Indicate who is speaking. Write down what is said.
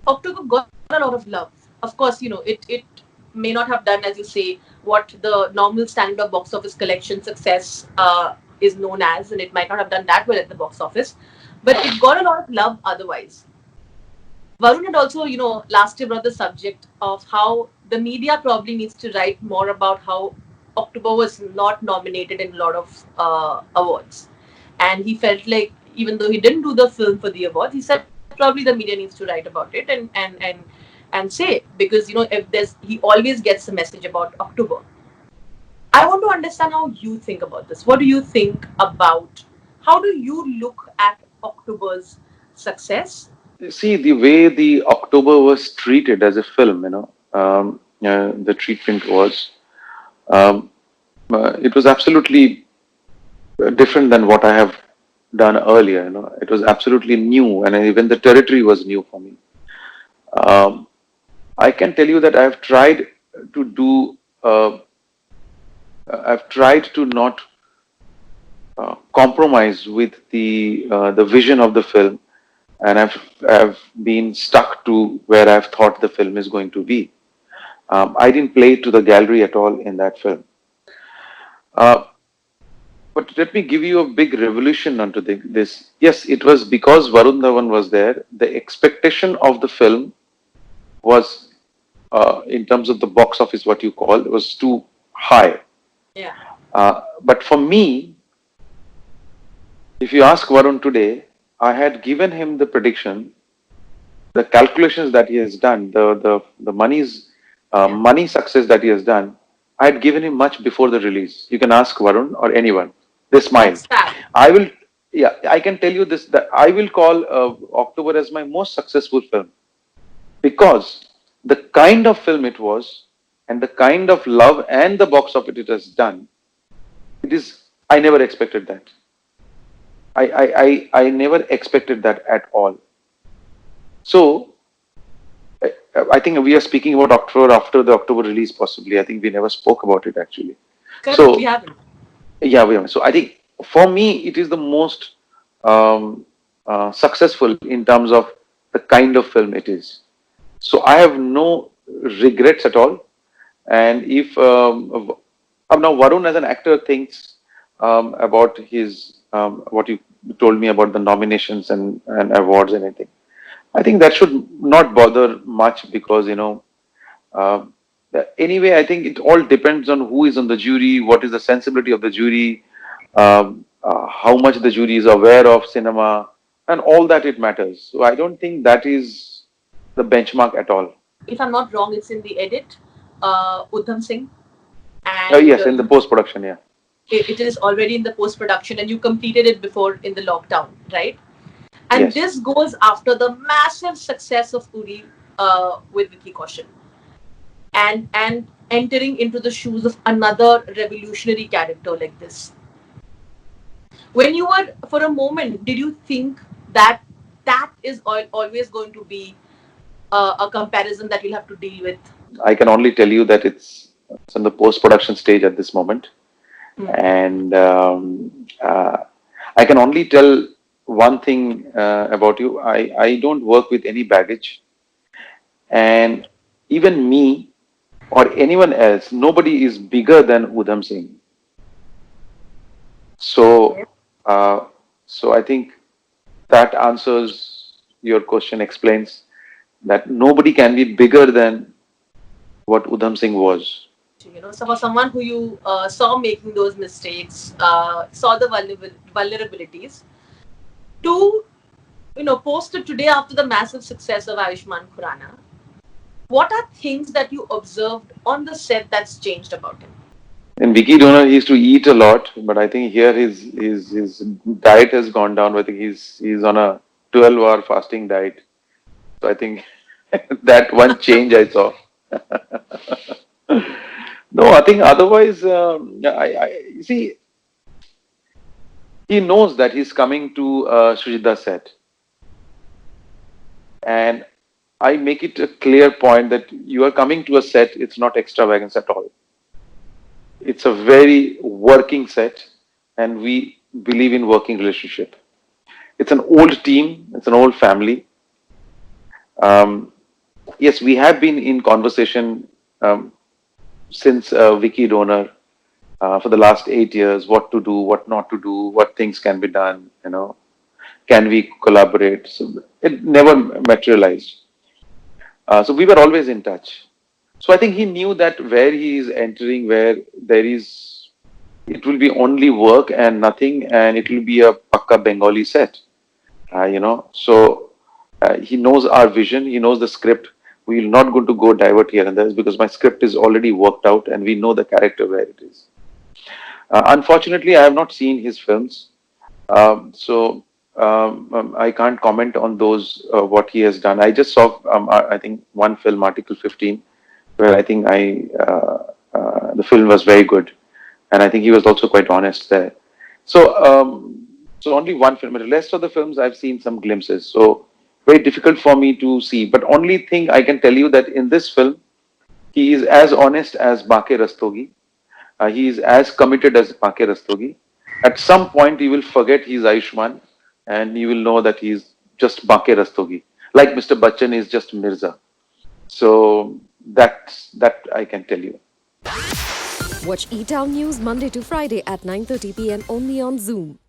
Speaker 1: October got a lot of love. Of course, it may not have done, as you say, what the normal standard of box office collection success is known as, and it might not have done that well at the box office, but it got a lot of love otherwise. Varun had also, last year brought the subject of how the media probably needs to write more about how October was not nominated in a lot of awards. And he felt like, even though he didn't do the film for the awards, he said probably the media needs to write about it and say it, because if there's he always gets a message about October. I want to understand how you think about this. What do you think about how do you look at October's success?
Speaker 2: See, the way the October was treated as a film, the treatment was, um, it was absolutely different than what I have done earlier. It was absolutely new, and even the territory was new for me. Um, I can tell you that to do, uh, I've tried to not compromise with the vision of the film, and I've been stuck to where I've thought the film is going to be. I didn't play to the gallery at all in that film. Uh, but let me give you a big revolution onto this. Yes, it was because Varun Dhawan was there. The expectation of the film was, in terms of the box office, what you call, was too high.
Speaker 1: Yeah.
Speaker 2: But for me, if you ask Varun today, I had given him the prediction, the calculations that he has done, the
Speaker 1: Yeah.
Speaker 2: money success that he has done. I had given him much before the release. You can ask Varun or anyone. They smile.
Speaker 1: That's sad.
Speaker 2: I will, yeah, I can tell you this, that I will call October as my most successful film, because the kind of film it was, and the kind of love and the box office it has done. It is. I never expected that. I never expected that at all. So I, I think we are speaking about October after the October release, possibly. I think we never spoke about it actually.
Speaker 1: Correct. We
Speaker 2: So
Speaker 1: haven't.
Speaker 2: yeah, we are. So I think for me, it is the most um, successful in terms of the kind of film it is. So I have no regrets at all. And if now Varun as an actor thinks about his what you told me about the nominations and awards and anything, I think that should not bother much, because uh, anyway, I think it all depends on who is on the jury, what is the sensibility of the jury, how much the jury is aware of cinema, and all that it matters. So I don't think that is the benchmark at all.
Speaker 1: If I'm not wrong, it's in the edit, Udham Singh, and
Speaker 2: Yes, in the post production, yeah.
Speaker 1: it is already in the post production, and you completed it before in the lockdown, right? And
Speaker 2: Yes.
Speaker 1: this goes after the massive success of Uri with Vicky Kaushal, and entering into the shoes of another revolutionary character like this. When you were, for a moment, did you think that that is always going to be a comparison that you'll have to deal with?
Speaker 2: I can only tell you that it's in the post production stage at this moment,
Speaker 1: Hmm.
Speaker 2: and I can only tell one thing about you. I don't work with any baggage, and even me or anyone else, nobody is bigger than Udham Singh. So,
Speaker 1: Okay.
Speaker 2: uh, so I think that answers your question. Explains that nobody can be bigger than what Udham Singh was.
Speaker 1: So for someone who you saw making those mistakes, saw the vulnerabilities, to posted today after the massive success of Ayushmann Khurrana, what are things that you observed on the set that's changed about him?
Speaker 2: In Vicky Donor, he used to eat a lot, but I think here his diet has gone down. I think he's on a 12-hour fasting diet. So I think that one change I saw. No, I think otherwise, I you see, he knows that he's coming to Sujita set, and I make it a clear point that you are coming to a set. It's not extravagance at all. It's a very working set, and we believe in working relationship. It's an old team. It's an old family. yes, we have been in conversation since Vicky Donor for the last 8 years. What to do, what not to do, what things can be done. Can we collaborate? So it never materialized. So we were always in touch. So I think he knew that where he is entering, where there is, it will be only work and nothing, and it will be a Pakka Bengali set. So he knows our vision, he knows the script. We're not going to go divert here and there because my script is already worked out and we know the character where it is. Unfortunately, I have not seen his films, so I can't comment on those what he has done. I just saw, I think, one film, Article 15, where I think the film was very good, and I think he was also quite honest there. So only one film. The rest of the films I've seen some glimpses. So very difficult for me to see. But only thing I can tell you that in this film, he is as honest as Bake Rastogi. He is as committed as Bake Rastogi. At some point, you will forget he's Ayushman, and you will know that he's just Bake Rastogi. Like Mr. Bachchan is just Mirza. So that I can tell you.
Speaker 3: Watch E-Town News Monday to Friday at 9:30 p.m. only on Zoom.